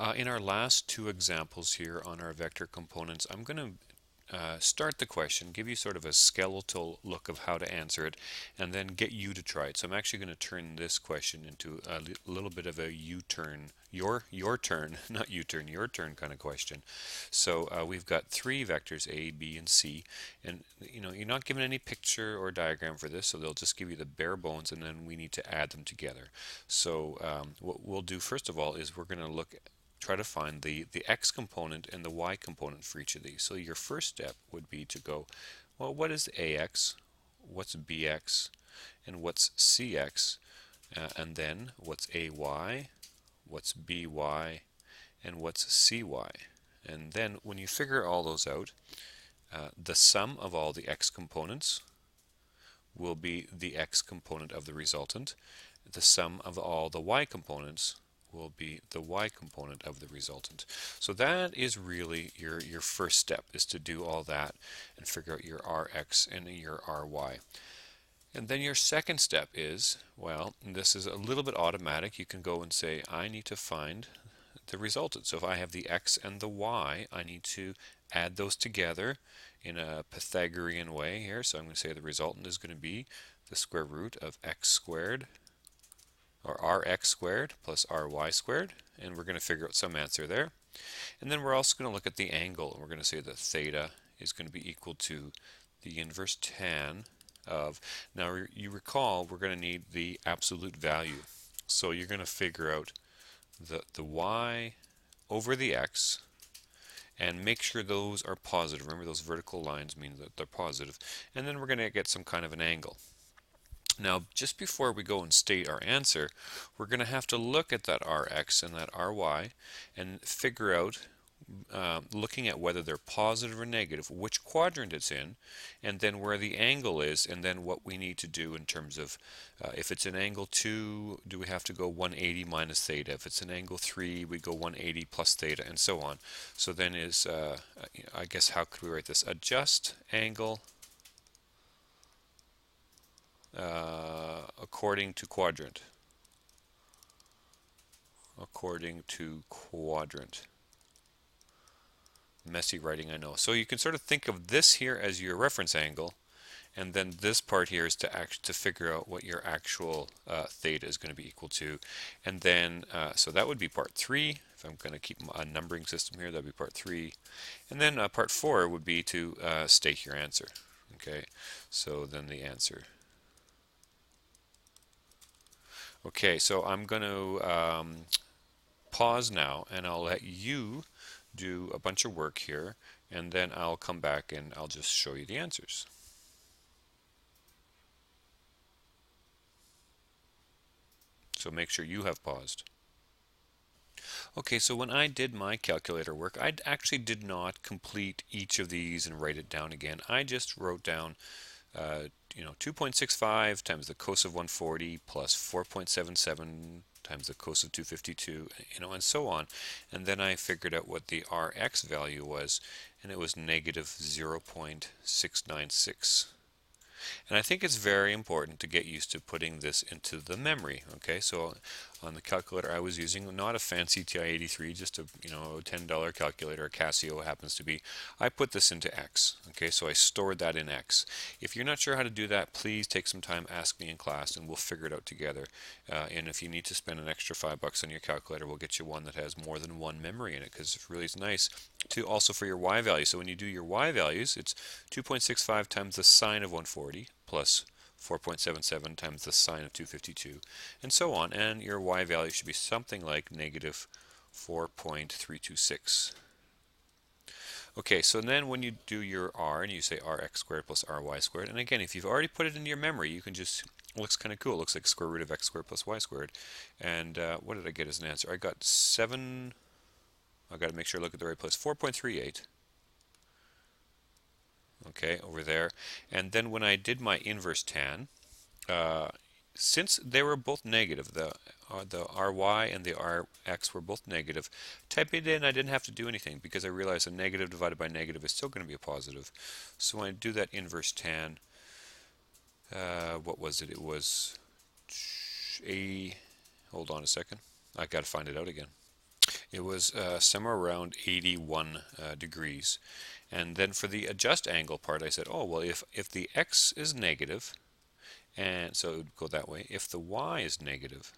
In our last two examples here on our vector components, I'm going to start the question, give you sort of a skeletal look of how to answer it, and then get you to try it. So I'm actually going to turn this question into a little bit of a U-turn, your turn, not U-turn, your turn kind of question. So we've got three vectors, A, B, and C, and you're not given any picture or diagram for this, so they'll just give you the bare bones, and then we need to add them together. So what we'll do first of all is we're going to try to find the x component and the y component for each of these. So your first step would be to go, well, what is ax, what's bx, and what's cx, and then what's ay, what's by, and what's cy. And then when you figure all those out, the sum of all the x components will be the x component of the resultant. The sum of all the y components will be the y component of the resultant. So that is really your first step, is to do all that and figure out your Rx and your Ry. And then your second step is, well, this is a little bit automatic. You can go and say, I need to find the resultant. So if I have the x and the y, I need to add those together in a Pythagorean way here. So I'm going to say the resultant is going to be the square root of x squared, or rx squared plus ry squared, and we're going to figure out some answer there. And then we're also going to look at the angle, and we're going to say that theta is going to be equal to the inverse tan of, now you recall we're going to need the absolute value. So you're going to figure out the y over the x and make sure those are positive. Remember, those vertical lines mean that they're positive. And then we're going to get some kind of an angle. Now, just before we go and state our answer, we're going to have to look at that Rx and that Ry and figure out, looking at whether they're positive or negative, which quadrant it's in, and then where the angle is, and then what we need to do in terms of, if it's an angle 2, do we have to go 180 minus theta? If it's an angle 3, we go 180 plus theta, and so on. So then I guess, how could we write this? Adjust angle according to quadrant. According to quadrant. Messy writing, I know. So you can sort of think of this here as your reference angle, and then this part here is to figure out what your actual theta is going to be equal to. And then, so that would be part 3. If I'm going to keep a numbering system here, that would be part 3. And then part 4 would be to state your answer. Okay, so then the answer. Okay, so I'm going to pause now, and I'll let you do a bunch of work here, and then I'll come back and I'll just show you the answers. So make sure you have paused. Okay, so when I did my calculator work, I actually did not complete each of these and write it down again. I just wrote down 2.65 times the cos of 140 plus 4.77 times the cos of 252, and so on. And then I figured out what the Rx value was, and it was negative 0.696. And I think it's very important to get used to putting this into the memory. Okay, so on the calculator I was using, not a fancy TI-83, just a $10 calculator, a Casio happens to be. I put this into X. Okay, so I stored that in X. If you're not sure how to do that, please take some time, ask me in class, and we'll figure it out together. And if you need to spend an extra $5 on your calculator, we'll get you one that has more than one memory in it, because it really is nice to also for your Y value. So when you do your Y values, it's 2.65 times the sine of 140 plus 4.77 times the sine of 252, and so on. And your Y value should be something like negative 4.326. Okay, so then when you do your R and you say Rx squared plus Ry squared, and again, if you've already put it into your memory, you can just, it looks kind of cool. It looks like square root of x squared plus y squared. And what did I get as an answer? I got 7, I've got to make sure I look at the right place, 4.38. Okay, over there. And then when I did my inverse tan, since they were both negative, the Ry and the Rx were both negative, type it in, I didn't have to do anything because I realized a negative divided by negative is still going to be a positive. So when I do that inverse tan, what was it? It was hold on a second. I got to find it out again. It was somewhere around 81 degrees. And then for the adjust angle part, I said, oh, well, if the x is negative, and so it would go that way. If the y is negative,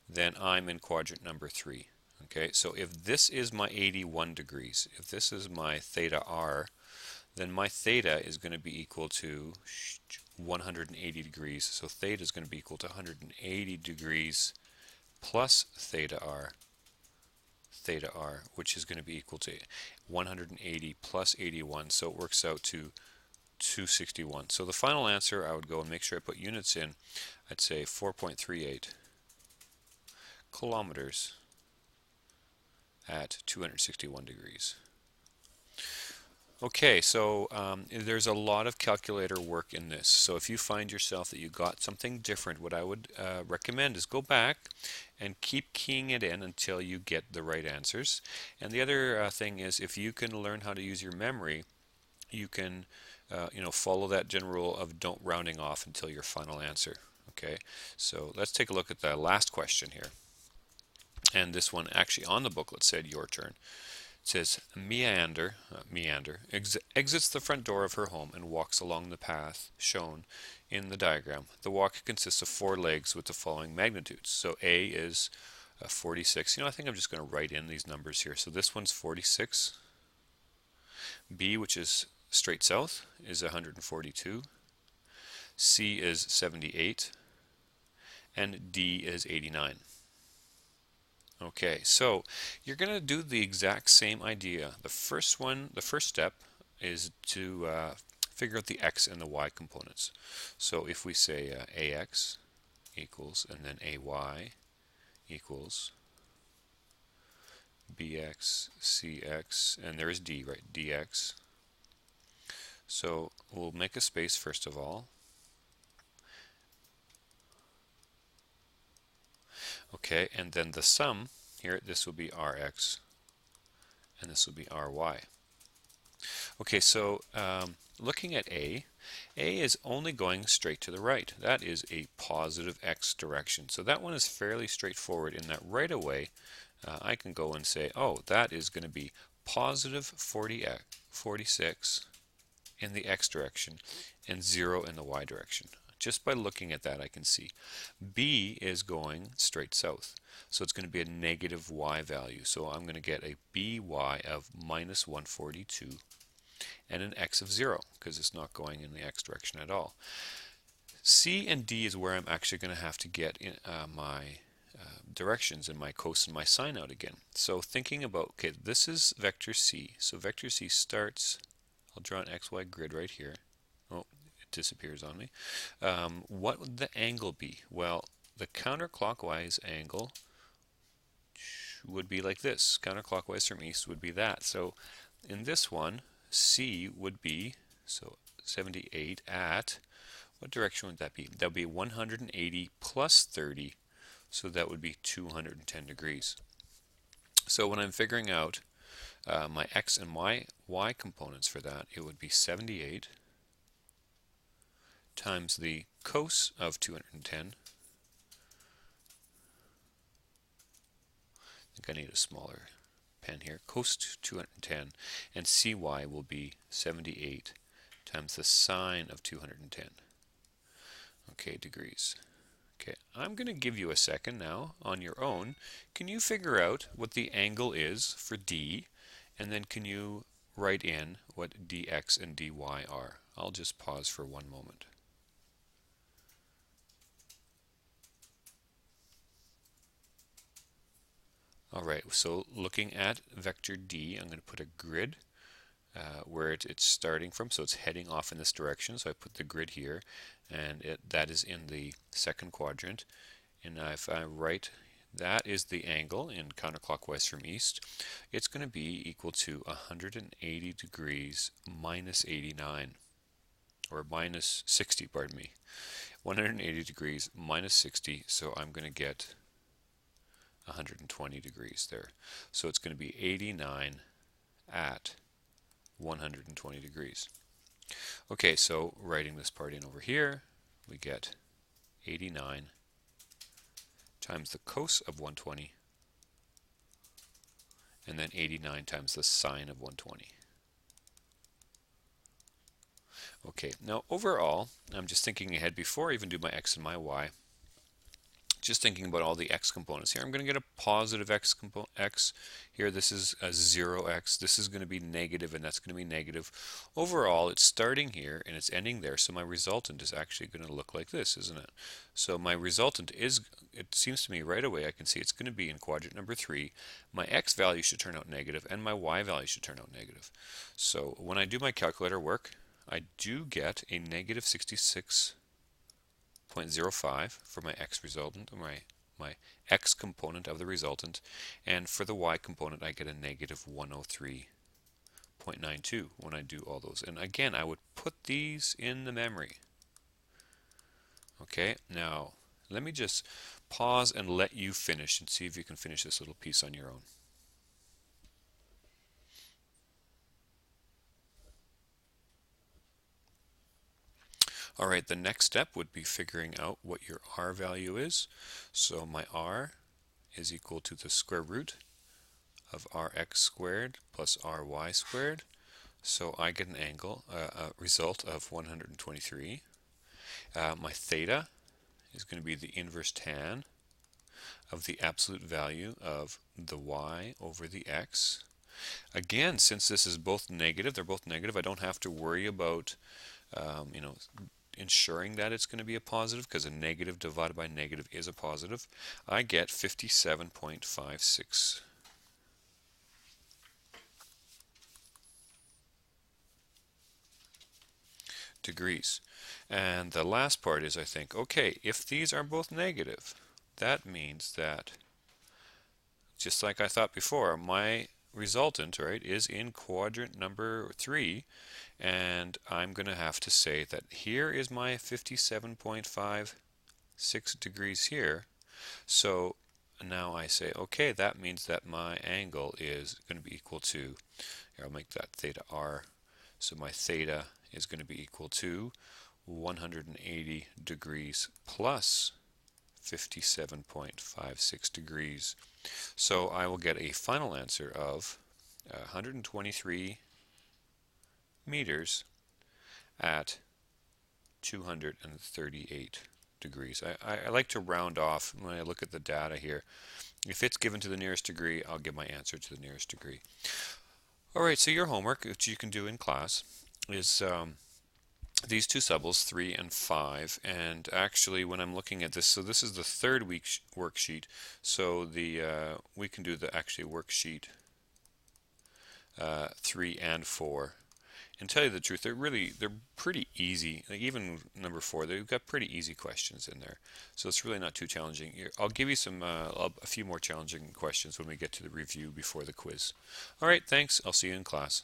then I'm in quadrant number 3. Okay, so if this is my 81 degrees, if this is my theta r, then my theta is going to be equal to 180 degrees. So theta is going to be equal to 180 degrees plus theta r, which is going to be equal to 180 plus 81, so it works out to 261. So the final answer, I would go and make sure I put units in. I'd say 4.38 kilometers at 261 degrees. Okay, so there's a lot of calculator work in this. So if you find yourself that you got something different, what I would recommend is go back and keep keying it in until you get the right answers. And the other thing is, if you can learn how to use your memory, you can follow that general rule of don't rounding off until your final answer. Okay, so let's take a look at the last question here. And this one actually on the booklet said your turn. It says, Meander exits the front door of her home and walks along the path shown in the diagram. The walk consists of 4 legs with the following magnitudes. So A is 46. I think I'm just going to write in these numbers here. So this one's 46. B, which is straight south, is 142. C is 78. And D is 89. Okay, so you're going to do the exact same idea. The first step is to figure out the x and the y components. So if we say ax equals, and then ay equals bx, cx, and there is d, right, dx. So we'll make a space first of all. Okay, and then the sum here, this will be Rx, and this will be Ry. Okay, so looking at A is only going straight to the right. That is a positive X direction. So that one is fairly straightforward in that right away I can go and say, oh, that is going to be positive 46 in the X direction and 0 in the Y direction. Just by looking at that, I can see. B is going straight south. So it's going to be a negative y value. So I'm going to get a by of minus 142 and an x of 0 because it's not going in the x direction at all. C and D is where I'm actually going to have to get in, my directions and my cos and my sine out again. So thinking about, okay, this is vector C. So vector C starts, I'll draw an xy grid right here. Oh, disappears on me. What would the angle be? Well, the counterclockwise angle would be like this. Counterclockwise from east would be that. So in this one, C would be, so 78 at, what direction would that be? That would be 180 plus 30, so that would be 210 degrees. So when I'm figuring out my x and my y components for that, it would be 78 times the cos of 210. I think I need a smaller pen here. Cos 210, and cy will be 78 times the sine of 210. Okay, degrees. Okay, I'm going to give you a second now on your own. Can you figure out what the angle is for D, and then can you write in what dx and dy are? I'll just pause for one moment. Alright, so looking at vector D, I'm going to put a grid where it's starting from, so it's heading off in this direction. So I put the grid here, and that is in the second quadrant. And if I write that is the angle in counterclockwise from east, it's going to be equal to 180 degrees minus 89, or minus 60, pardon me. 180 degrees minus 60, so I'm going to get 120 degrees there. So it's going to be 89 at 120 degrees. Okay, so writing this part in over here, we get 89 times the cos of 120 and then 89 times the sine of 120. Okay, now overall, I'm just thinking ahead before I even do my x and my y. Just thinking about all the x components here, I'm going to get a positive x here. This is a 0x. This is going to be negative, and that's going to be negative. Overall, it's starting here and it's ending there, so my resultant is actually going to look like this, isn't it? So my resultant is, it seems to me right away, I can see it's going to be in quadrant number 3. My x value should turn out negative, and my y value should turn out negative. So when I do my calculator work, I do get a negative 66.05 for my x resultant, or my x component of the resultant, and for the y component I get a negative 103.92 when I do all those. And again, I would put these in the memory. Okay, now let me just pause and let you finish and see if you can finish this little piece on your own. All right, the next step would be figuring out what your r value is. So my r is equal to the square root of rx squared plus ry squared. So I get an angle, a result of 123. My theta is going to be the inverse tan of the absolute value of the y over the x. Again, since this is both negative, they're both negative, I don't have to worry about ensuring that it's going to be a positive, because a negative divided by negative is a positive. I get 57.56 degrees. And the last part is, I think, okay, if these are both negative, that means that, just like I thought before, my resultant, right, is in quadrant number 3, and I'm going to have to say that here is my 57.56 degrees here. So now I say, okay, that means that my angle is going to be equal to, here I'll make that theta r, so my theta is going to be equal to 180 degrees plus 57.56 degrees. So I will get a final answer of 123 meters at 238 degrees. I like to round off when I look at the data here. If it's given to the nearest degree, I'll give my answer to the nearest degree. Alright, so your homework, which you can do in class, is these two subbles, 3 and 5, and actually when I'm looking at this, so this is the third week worksheet, so we can do the actually worksheet 3 and 4. And tell you the truth, they're pretty easy. Like even number 4, they've got pretty easy questions in there, so it's really not too challenging. I'll give you a few more challenging questions when we get to the review before the quiz. All right, thanks. I'll see you in class.